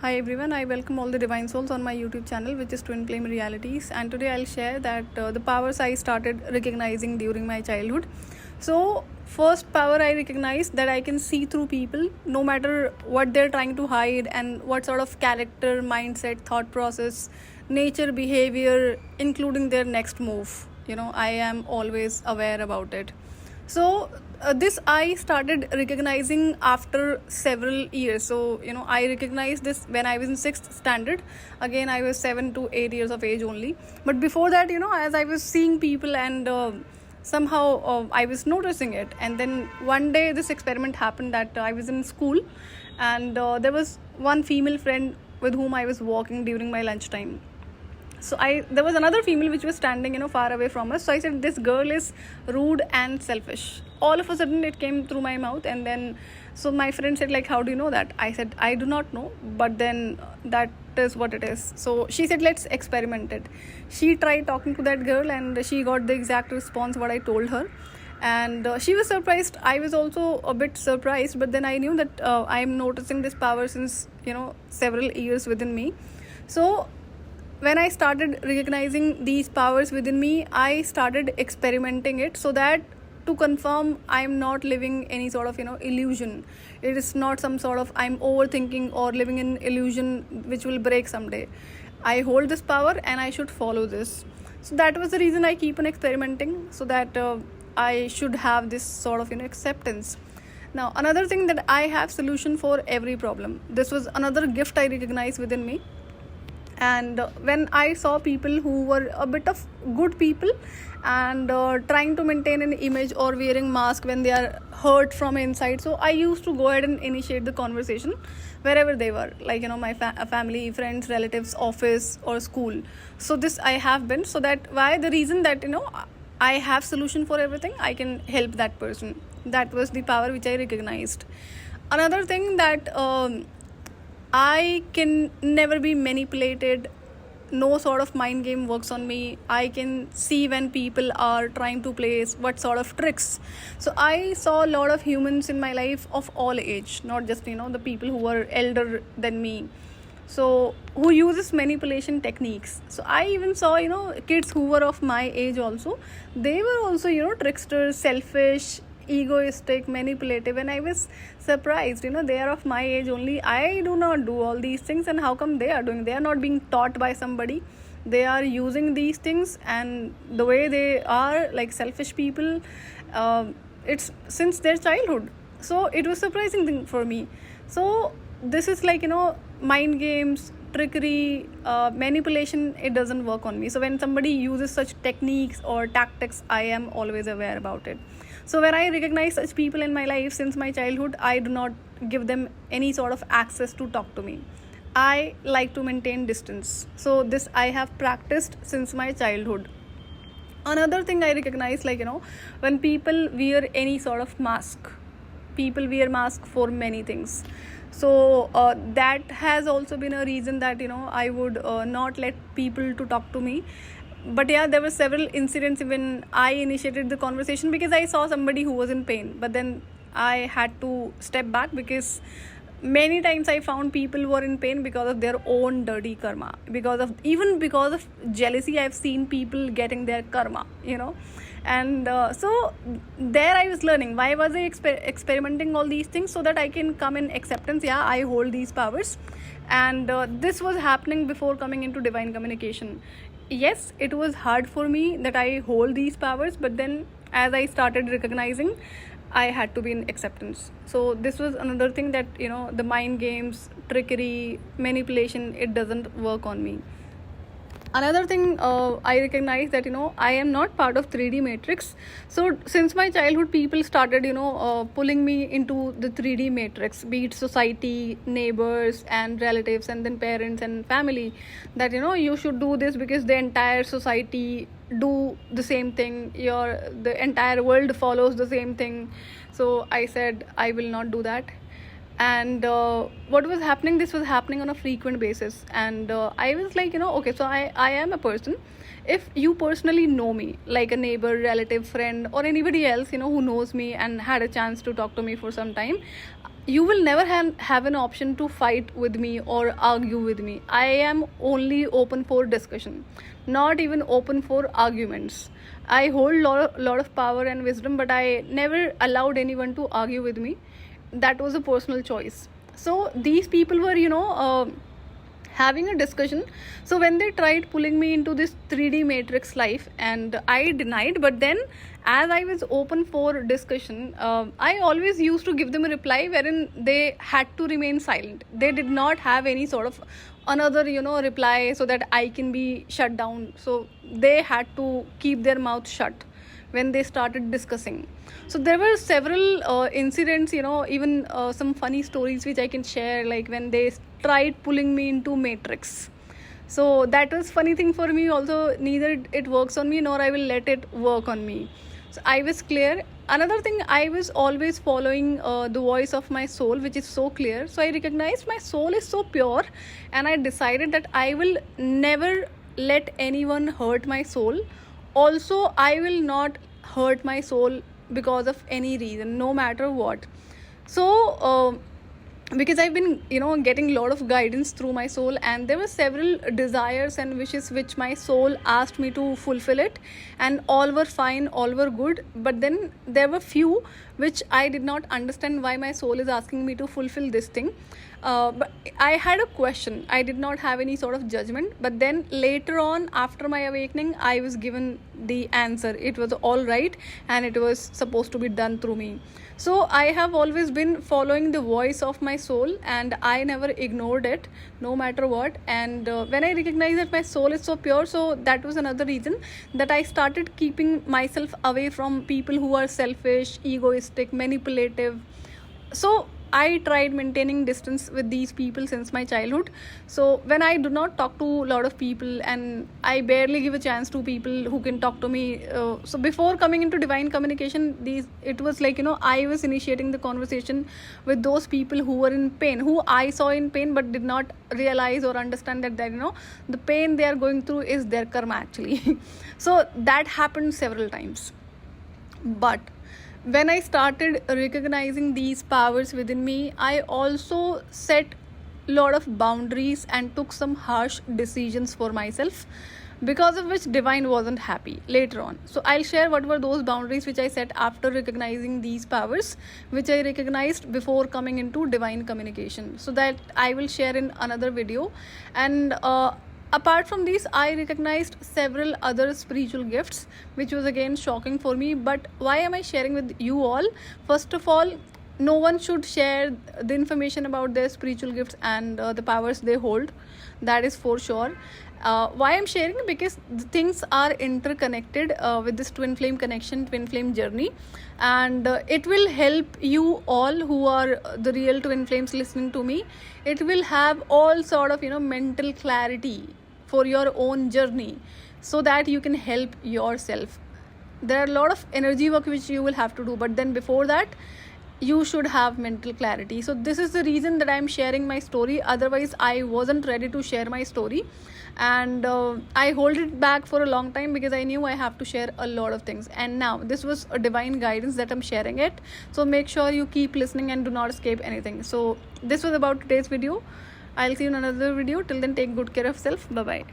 Hi everyone, I welcome all the divine souls on my YouTube channel, which is Twin Flame Realities. And today I'll share that the powers I started recognizing during my childhood. So, first power I recognized that I can see through people no matter what they're trying to hide and what sort of character, mindset, thought process, nature, behavior, including their next move. I am always aware about it. So this I started recognizing after several years. So I recognized this when I was in sixth standard. Again, I was 7 to 8 years of age only. But before that, as I was seeing people and somehow I was noticing it. And then one day this experiment happened that I was in school, and there was one female friend with whom I was walking during my lunchtime. So there was another female which was standing far away from us. So I said, this girl is rude and selfish. All of a sudden it came through my mouth, and then so my friend said, like, how do you know that? I said, I do not know, but then that is what it is. So she said, let's experiment it. She tried talking to that girl and she got the exact response what I told her, and she was surprised. I was also a bit surprised, but then I knew that I am noticing this power since several years within me. So when I started recognizing these powers within me, I started experimenting it so that to confirm I'm not living any sort of illusion. It is not some sort of I'm overthinking or living in illusion which will break someday. I hold this power and I should follow this. So that was the reason I keep on experimenting, so that I should have this sort of acceptance. Now another thing, that I have solution for every problem. This was another gift I recognized within me. And when I saw people who were a bit of good people and trying to maintain an image or wearing mask when they are hurt from inside, so I used to go ahead and initiate the conversation wherever they were, like my family, friends, relatives, office or school. So this I have been, so that why the reason that I have solution for everything, I can help that person. That was the power which I recognized. Another thing, that I can never be manipulated. No sort of mind game works on me. I can see when people are trying to play what sort of tricks. So I saw a lot of humans in my life of all age, not just the people who were elder than me, so who uses manipulation techniques. So I even saw kids who were of my age also. They were also tricksters, selfish, egoistic, manipulative, and I was surprised. They are of my age only. I do not do all these things, and how come they are doing? They are not being taught by somebody. They are using these things, and the way they are, like selfish people, it's since their childhood. So it was surprising thing for me. So this is like mind games, trickery, manipulation, it doesn't work on me. So when somebody uses such techniques or tactics, I am always aware about it. So when I recognize such people in my life since my childhood, I do not give them any sort of access to talk to me. I like to maintain distance. So this I have practiced since my childhood. Another thing I recognize, like when people wear any sort of mask. People wear mask for many things. So that has also been a reason that I would not let people to talk to me. But yeah, there were several incidents when I initiated the conversation because I saw somebody who was in pain, but then I had to step back because many times I found people who were in pain because of their own dirty karma, because of jealousy. I've seen people getting their karma, and so there I was learning why was I experimenting all these things, so that I can come in acceptance. Yeah, I hold these powers, and this was happening before coming into divine communication. Yes, it was hard for me that I hold these powers, but then as I started recognizing, I had to be in acceptance. So this was another thing, that the mind games, trickery, manipulation, it doesn't work on me. Another thing, I recognize that I am not part of 3D matrix. So since my childhood, people started pulling me into the 3D matrix, be it society, neighbors and relatives, and then parents and family, that you should do this because the entire society do the same thing, the entire world follows the same thing. So I said I will not do that. And what was happening, this was happening on a frequent basis, and I was like okay, so I am a person. If you personally know me, like a neighbor, relative, friend, or anybody else who knows me and had a chance to talk to me for some time, you will never have an option to fight with me or argue with me. I am only open for discussion, not even open for arguments. I hold lot of power and wisdom, but I never allowed anyone to argue with me. That was a personal choice. So these people were, having a discussion. So when they tried pulling me into this 3D matrix life, and I denied, but then as I was open for discussion, I always used to give them a reply wherein they had to remain silent. They did not have any sort of another reply so that I can be shut down. So they had to keep their mouth shut when they started discussing. So there were several incidents, even some funny stories which I can share, like when they tried pulling me into matrix. So that was funny thing for me also. Neither it works on me nor I will let it work on me. So I was clear. Another thing, I was always following the voice of my soul, which is so clear. So I recognized my soul is so pure, and I decided that I will never let anyone hurt my soul. Also, I will not hurt my soul because of any reason, no matter what. So because I've been getting a lot of guidance through my soul, and there were several desires and wishes which my soul asked me to fulfill it, and all were fine, all were good. But then there were few which I did not understand why my soul is asking me to fulfill this thing. But I had a question. I did not have any sort of judgment, but then later on, after my awakening, I was given the answer. It was all right, and it was supposed to be done through me. So I have always been following the voice of my soul, and I never ignored it, no matter what. And when I recognized that my soul is so pure, so that was another reason that I started keeping myself away from people who are selfish, egoistic, manipulative. So I tried maintaining distance with these people since my childhood. So when I do not talk to a lot of people, and I barely give a chance to people who can talk to me. So before coming into divine communication, it was like I was initiating the conversation with those people who were in pain, who I saw in pain, but did not realize or understand that the pain they are going through is their karma actually. So that happened several times. But when I started recognizing these powers within me, I also set a lot of boundaries and took some harsh decisions for myself, because of which divine wasn't happy later on. So I'll share what were those boundaries which I set after recognizing these powers, which I recognized before coming into divine communication. So that I will share in another video. And apart from these, I recognized several other spiritual gifts, which was again shocking for me. But why am I sharing with you all? First of all, no one should share the information about their spiritual gifts and the powers they hold. That is for sure. Why I'm sharing? Because the things are interconnected with this twin flame connection, twin flame journey, and it will help you all who are the real twin flames listening to me. It will have all sort of mental clarity for your own journey, so that you can help yourself. There are a lot of energy work which you will have to do, but then before that, you should have mental clarity. So this is the reason that I'm sharing my story. Otherwise, I wasn't ready to share my story, and I hold it back for a long time because I knew I have to share a lot of things. And now this was a divine guidance that I'm sharing it. So make sure you keep listening and do not escape anything. So this was about today's video. I'll see you in another video. Till then, take good care of self. Bye bye.